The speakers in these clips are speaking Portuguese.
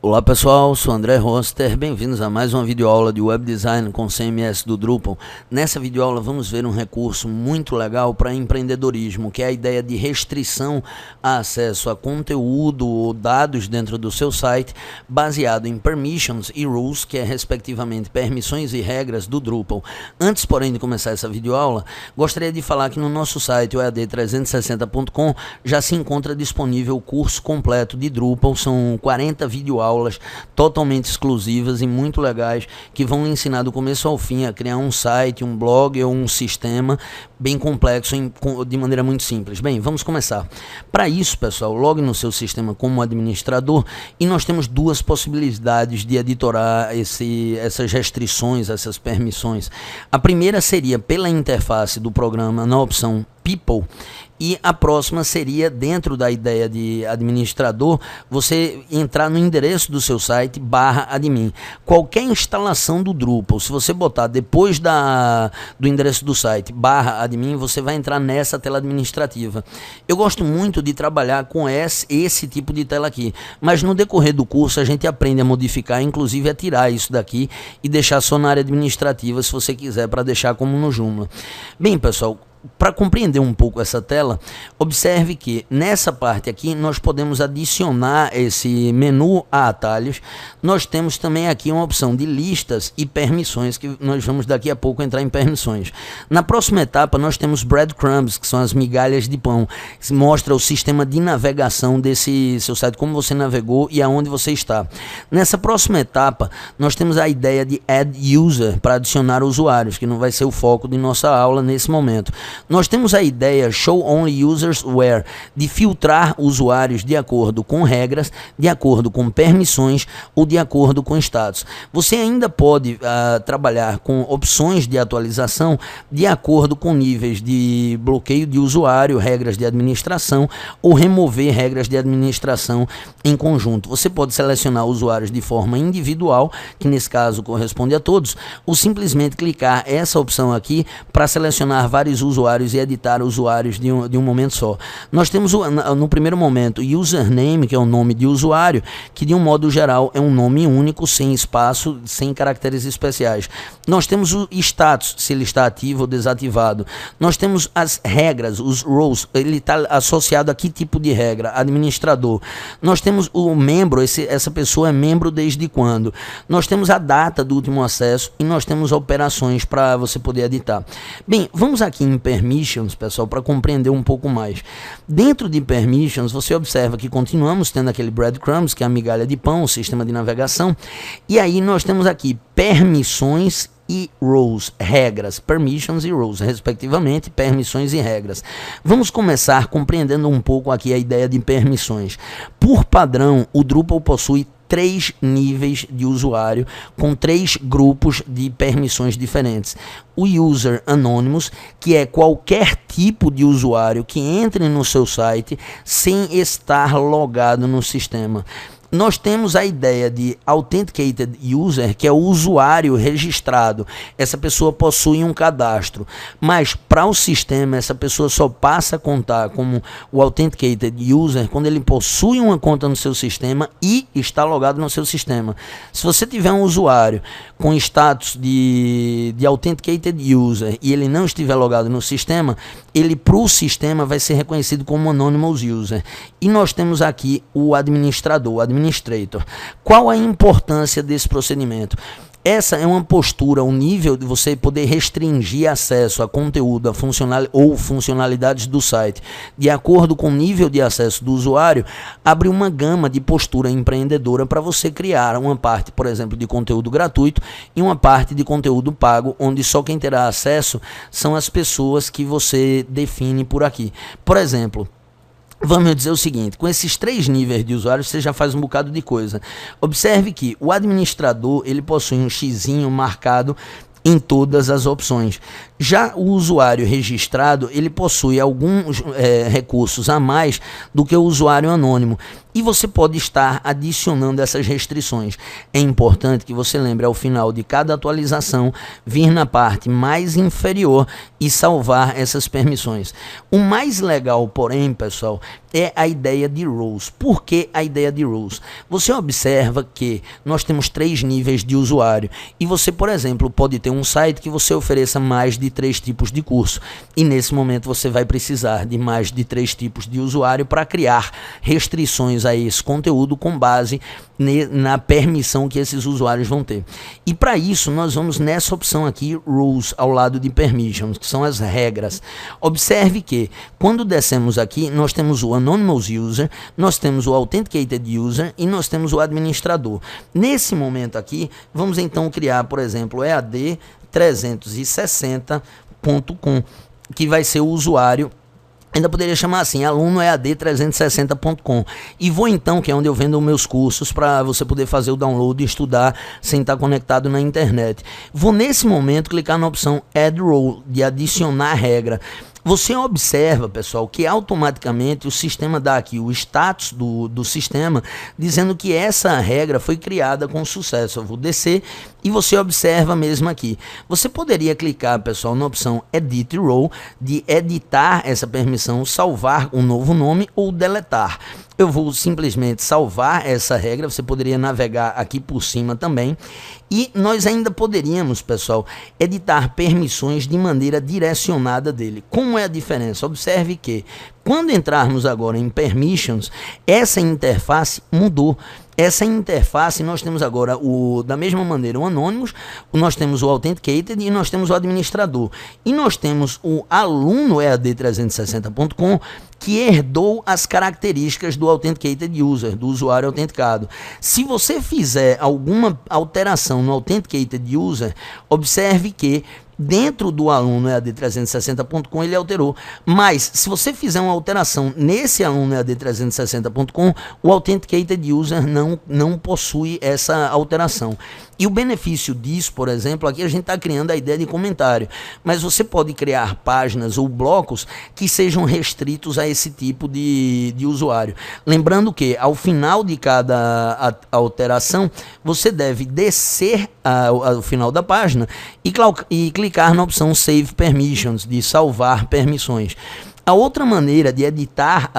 Olá pessoal, sou André Roster, bem-vindos a mais uma videoaula de Web Design com CMS do Drupal. Nessa videoaula vamos ver um recurso muito legal para empreendedorismo, que é a ideia de restrição a acesso a conteúdo ou dados dentro do seu site, baseado em permissions e rules, que é respectivamente permissões e regras do Drupal. Antes, porém, de começar essa videoaula, gostaria de falar que no nosso site, o ead360.com, já se encontra disponível o curso completo de Drupal, são 40 videoaulas totalmente exclusivas e muito legais que vão lhe ensinar do começo ao fim a criar um site, um blog ou um sistema bem complexo de maneira muito simples. Bem, vamos começar. Para isso, pessoal, logue no seu sistema como administrador e nós temos duas possibilidades de editorar essas restrições, essas permissões. A primeira seria pela interface do programa na opção People, e a próxima seria dentro da ideia de administrador, você entrar no endereço do seu site /admin. Qualquer instalação do Drupal, se você botar depois do endereço do site /admin, você vai entrar nessa tela administrativa. Eu gosto muito de trabalhar com esse tipo de tela aqui, mas no decorrer do curso a gente aprende a modificar, inclusive a tirar isso daqui e deixar só na área administrativa, se você quiser, para deixar como no Joomla. Bem, pessoal, para compreender um pouco essa tela, observe que nessa parte aqui nós podemos adicionar esse menu a atalhos. Nós temos também aqui uma opção de listas e permissões, que nós vamos daqui a pouco entrar em permissões. Na próxima etapa nós temos breadcrumbs, que são as migalhas de pão, que mostra o sistema de navegação desse seu site, como você navegou e aonde você está. Nessa próxima etapa nós temos a ideia de add user, para adicionar usuários, que não vai ser o foco de nossa aula nesse momento. Nós temos a ideia show only users where, de filtrar usuários de acordo com regras, de acordo com permissões ou de acordo com status. Você ainda pode trabalhar com opções de atualização de acordo com níveis de bloqueio de usuário, regras de administração ou remover regras de administração em conjunto. Você pode selecionar usuários de forma individual, que nesse caso corresponde a todos, ou simplesmente clicar essa opção aqui para selecionar vários usuários e editar usuários de um momento só. Nós temos no primeiro momento username, que é o nome de usuário, que de um modo geral é um nome único, sem espaço, sem caracteres especiais. Nós temos o status, se ele está ativo ou desativado. Nós temos as regras, os roles, ele está associado a que tipo de regra? Administrador. Nós temos o membro, essa pessoa é membro desde quando? Nós temos a data do último acesso e nós temos operações para você poder editar. Bem, vamos aqui em permissions, pessoal, para compreender um pouco mais. Dentro de permissions, você observa que continuamos tendo aquele breadcrumbs, que é a migalha de pão, o sistema de navegação, e aí nós temos aqui permissões e rules, regras, permissions e rules, respectivamente, permissões e regras. Vamos começar compreendendo um pouco aqui a ideia de permissões. Por padrão, o Drupal possui 3 níveis de usuário com 3 grupos de permissões diferentes. O user anonymous, que é qualquer tipo de usuário que entre no seu site sem estar logado no sistema. Nós temos a ideia de authenticated user, que é o usuário registrado. Essa pessoa possui um cadastro, mas para o sistema essa pessoa só passa a contar como o authenticated user quando ele possui uma conta no seu sistema e está logado no seu sistema. Se você tiver um usuário com status de authenticated user e ele não estiver logado no sistema, ele para o sistema vai ser reconhecido como anonymous user. E nós temos aqui o administrador, o administrator. Qual a importância desse procedimento? Essa é uma postura, um nível de você poder restringir acesso a conteúdo ou funcionalidades do site. De acordo com o nível de acesso do usuário, abre uma gama de postura empreendedora para você criar uma parte, por exemplo, de conteúdo gratuito e uma parte de conteúdo pago, onde só quem terá acesso são as pessoas que você define por aqui. Por exemplo, vamos dizer o seguinte, com esses 3 níveis de usuários você já faz um bocado de coisa. Observe que o administrador ele possui um xizinho marcado em todas as opções. Já o usuário registrado, ele possui alguns recursos a mais do que o usuário anônimo. E você pode estar adicionando essas restrições. É importante que você lembre ao final de cada atualização, vir na parte mais inferior e salvar essas permissões. O mais legal, porém, pessoal, é a ideia de roles. Por que a ideia de roles? Você observa que nós temos 3 níveis de usuário. E você, por exemplo, pode ter um site que você ofereça mais de 3 tipos de curso. E nesse momento você vai precisar de mais de 3 tipos de usuário para criar restrições a esse conteúdo com base na permissão que esses usuários vão ter. E para isso nós vamos nessa opção aqui, Rules, ao lado de Permissions, que são as regras. Observe que quando descemos aqui, nós temos o Anonymous User, nós temos o Authenticated User e nós temos o administrador. Nesse momento aqui, vamos então criar, por exemplo, EAD 360.com, que vai ser o usuário. Ainda poderia chamar assim, aluno EAD360.com. E vou então, que é onde eu vendo meus cursos, para você poder fazer o download e estudar sem estar conectado na internet. Vou nesse momento clicar na opção Add Role, de adicionar regra. Você observa, pessoal, que automaticamente o sistema dá aqui o status do sistema, dizendo que essa regra foi criada com sucesso. Eu vou descer e você observa mesmo aqui. Você poderia clicar, pessoal, na opção Edit Role, de editar essa permissão, salvar um novo nome ou deletar. Eu vou simplesmente salvar essa regra, você poderia navegar aqui por cima também. E nós ainda poderíamos, pessoal, editar permissões de maneira direcionada dele. Como é a diferença? Observe que quando entrarmos agora em Permissions, essa interface mudou. Essa interface nós temos agora, da mesma maneira, o Anonymous, nós temos o Authenticated e nós temos o administrador. E nós temos o aluno EAD360.com, que herdou as características do Authenticated User, do usuário autenticado. Se você fizer alguma alteração no Authenticated User, observe que dentro do aluno EAD360.com ele alterou, mas se você fizer uma alteração nesse aluno EAD360.com, o Authenticated User não possui essa alteração. E o benefício disso, por exemplo, aqui a gente está criando a ideia de comentário, mas você pode criar páginas ou blocos que sejam restritos a esse tipo de usuário. Lembrando que ao final de cada alteração, você deve descer ao final da página e clicar na opção Save Permissions, de salvar permissões. A outra maneira de editar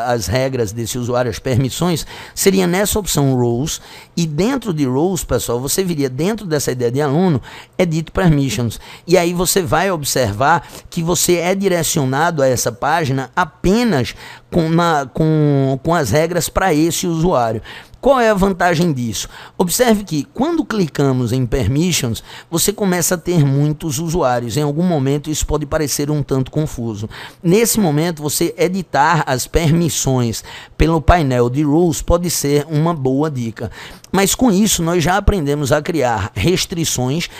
as regras desse usuário, as permissões, seria nessa opção Roles, e dentro de Roles, pessoal, você viria dentro dessa ideia de aluno, Edit Permissions, e aí você vai observar que você é direcionado a essa página apenas com as regras para esse usuário. Qual é a vantagem disso? Observe que quando clicamos em Permissions, você começa a ter muitos usuários. Em algum momento isso pode parecer um tanto confuso. Nesse momento, você editar as permissões pelo painel de Rules pode ser uma boa dica. Mas com isso, nós já aprendemos a criar restrições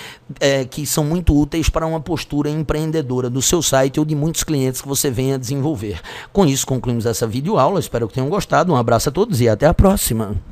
que são muito úteis para uma postura empreendedora do seu site ou de muitos clientes que você venha desenvolver. Com isso, concluímos essa videoaula. Espero que tenham gostado. Um abraço a todos e até a próxima.